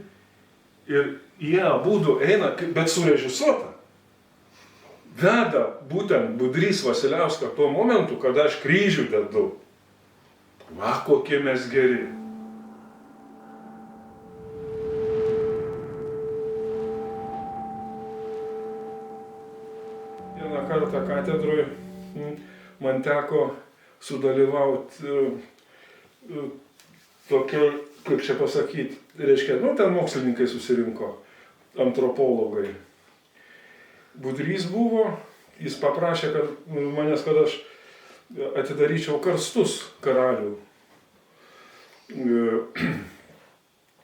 ir jie abudu eina, bet surežisuota. Veda būtent Budrys Vasiliauską tuo momentu, kada aš kryžių dedu. Va, kokie mes geri. Vieną kartą katedroje man teko sudalyvauti tokioj kaip čia pasakyti, reiškia, nu, ten mokslininkai susirinko, antropologai. Budrys buvo, jis paprašė, kad manęs, kad aš atidaryčiau karstus karalių.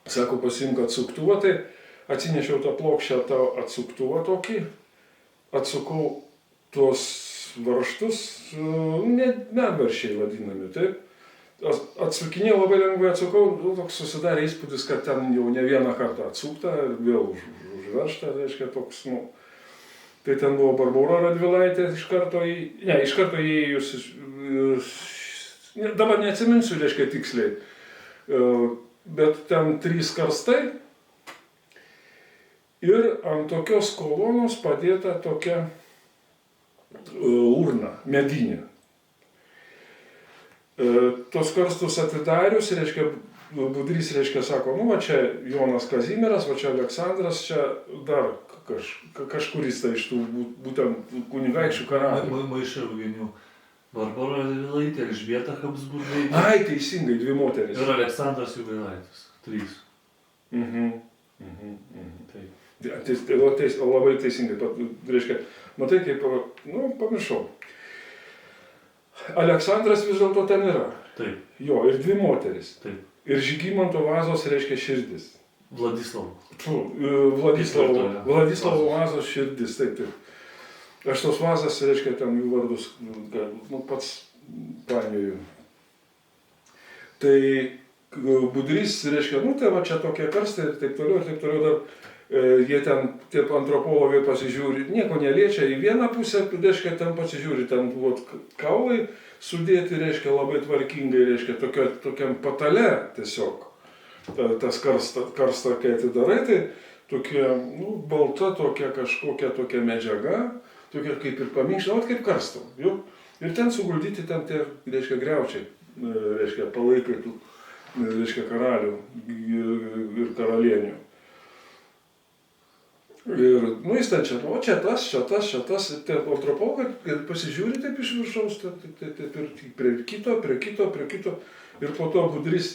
Sako, pasiimk atsuktuvą, tai atsinešiau tą plokščią tą atsuktuvą tokį, atsukau tuos varžtus, medvaršiai vadinami, taip. Atsukinėjau labai lengvai, atsukau, toks susidarė įspūdis, kad ten jau ne vieną kartą atsukta, vėl užveržta, reiškia toks, nu. Tai ten buvo Barbora Radvilaitė, iš karto įėjus, dabar neatsiminsiu, reiškia tiksliai, bet ten 3 karstai ir ant tokios kolonos padėta tokia urna, medinė. Tos karstus atidarius, reiškia, Budrys, reiškia, sako, nu, va čia Jonas Kazimieras, va čia Aleksandras, čia dar kažkuris tai iš tų būtent kunigaikščių karalių. Maišė Eugenijų. Barbora Radvilaitė, Elžbieta Habsburgaitė. Ai, teisingai, 2 moteris. Ir Aleksandras Jogailaitis. 3. Taip. Labai teisingai, reiškia, matai, kaip, nu, pamiršau. Aleksandras vis dėlto ten yra. Taip. Jo, ir 2 moteris. Taip. Ir Žygimanto Vazos, reiškia, širdis. Vladislavo. Vladislavo Vazos širdis, taip. Aš tos Vazas, reiškia, ten jų vardus, nu, pats painioju. Tai Budrys, reiškia, nu, tai va čia tokie karstai ir taip toliau dar. Jie ten, tie antropologai pasižiūri, nieko neliečia, į vieną pusę, reiškia, ten pasižiūri, ten buvo kaulai sudėti, reiškia, labai tvarkingai, reiškia, tokiam patale tiesiog. Tas karstą, kai atidarai, tai tokia, nu, balta tokia kažkokia tokia medžiaga, tokia kaip ir paminkšta, kaip karsto. Jau. Ir ten suguldyti ten tie, reiškia, griaučiai, reiškia, palaikai tų, reiškia, karalių ir karalienių. Ir, nu, jis ten čia, o čia tas, ir tie antropologai pasižiūri taip iš viršaus, prie kito. Ir po to Budrys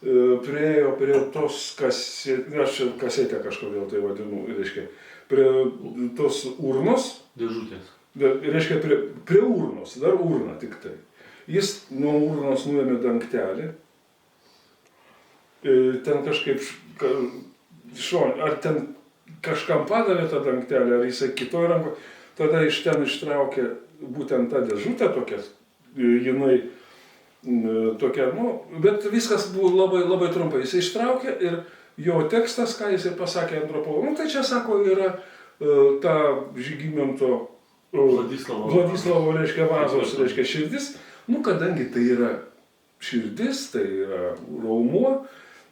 priejo prie tos kasetę kažkodėl tai vadinu, reiškia, prie tos urnos. Dėžutės. Reiškia, prie urnos, dar urna tik tai. Jis nuo urnos nuėmė dangtelį, ten kažkaip ar ten kažkam padavė tą dangtelį, ar jisai kitoj ranko, tada iš ten ištraukė būtent tą dėžutę tokią, jinai tokia, nu, bet viskas buvo labai, labai trumpai. Jisai ištraukė ir jo tekstas, ką jisai pasakė antropologui, nu, tai čia, sako, yra ta Žygimanto Vladislavo, reiškia, Vazos, reiškia, širdis. Nu, kadangi tai yra širdis, tai yra raumuo,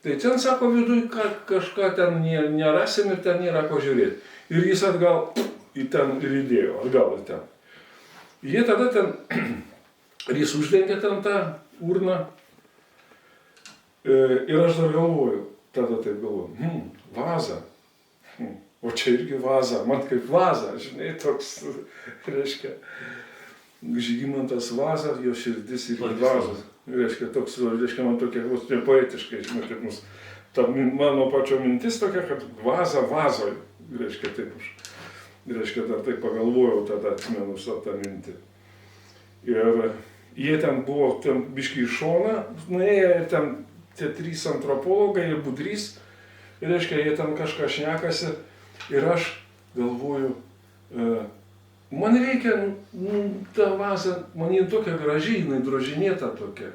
tai ten, sako, viduj kažką ten nerasim ir ten nėra ko žiūrėti. Ir jis atgal į ten ir įdėjo, atgal į ten. Jie tada ten, jis uždengė ten tą urną. Ir aš dar galvoju, tada taip galvoju, vaza. O čia irgi vaza, man kaip vaza, žinai, toks, reiškia, Žygimantas Vaza, jo širdis ir vazas. Reiškia, toks, reiškia, man tokia, poetiškai, žinai, kaip mus, ta mano pačio mintis tokia, kad vaza vazoj, reiškia, taip, reiškia, dar taip pagalvojau, tada atsimenu tą mintį. Ir jie ten buvo, ten biškai į šoną, nuėję, ir ten tie 3 antropologai ir Budrys, reiškia, jie ten kažką šnekasi, ir aš galvoju, man reikia, ta vaza, man jį tokia graži, jinai drožinėta tokia.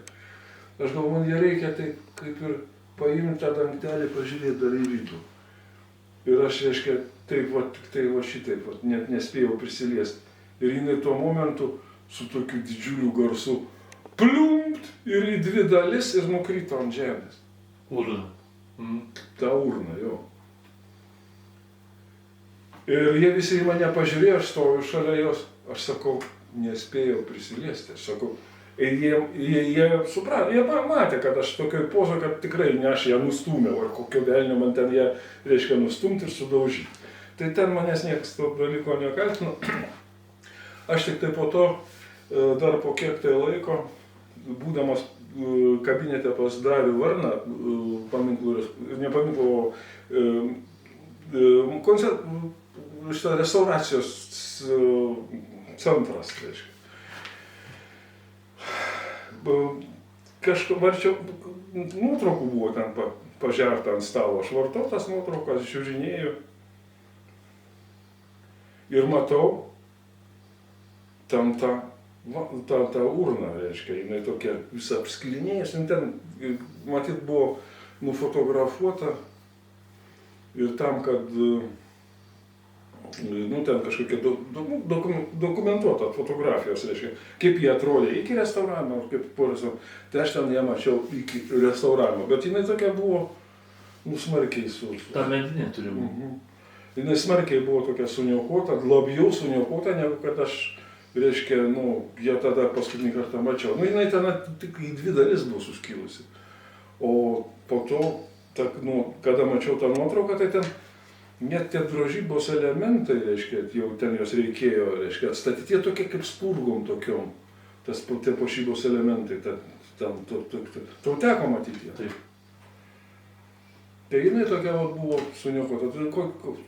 Aš galvoju, man ją reikia tai kaip ir paimti tą dangtelį, pažiūrėti dar į vidų. Ir aš, reiškia, taip, va, tik tai va šitaip, va, net nespėjau prisiliesti. Ir jinai tuo momentu su tokiu didžiuliu garsu pliumpt ir į 2 dalis ir nukrito ant žemės. Urna. Ta urna, jo. Ir jie visi į mane pažiūrėjo, aš stoviu šalia jos, aš sakau, nespėjau prisiliesti, aš sakau, ir jie suprato, jie matė, kad aš tokioj pozo, kad tikrai ne aš ją nustūmiau, ar kokio velnio man ten ją, reiškia, nustumti ir sudaužyti. Tai ten manęs niekas to dalyko nekaltino. Aš tik tai po to, dar po kiek tai laiko, būdamas kabinete pas Darių Varną, ne paminklo, šitą restauracijos centras, reiškia. Varčiau, nuotraukų buvo ten pažerta ant stalo, aš vartau tas nuotraukas, žiūrinėjau ir matau tam tą urną, reiškia, jinai tokia visą apskilinėjus, ten, matyt, buvo nufotografuota ir tam, kad, ten kažkokia dokumentuota fotografijos, reiškia, kaip jie atrodė iki restauravimo, kaip po restauravimo, tai aš ten ją mačiau iki restauravimo, bet jinai tokia buvo, smarkiai Ta medinė turi būti. Jinai smarkiai buvo tokia suniokota, labiau suniokota, negu kad aš, reiškia, ją tada paskutinį kartą mačiau. Jinai ten tik į 2 dalis buvo suskilusi. O po to, kada mačiau tą nuotrauką, tai ten net tie drožybos elementai, reiškia, jau ten jos reikėjo, reiškia, atstatyti, jie tokie kaip spurgom tokiom, tie puošybos elementai, tau teko matyti. Taip. Tai jinai tokia buvo suniokota.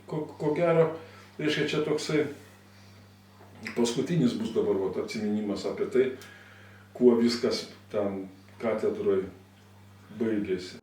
Ko gero, reiškia, čia toksai paskutinis bus dabar atsiminimas apie tai, kuo viskas ten katedroje baigėsi.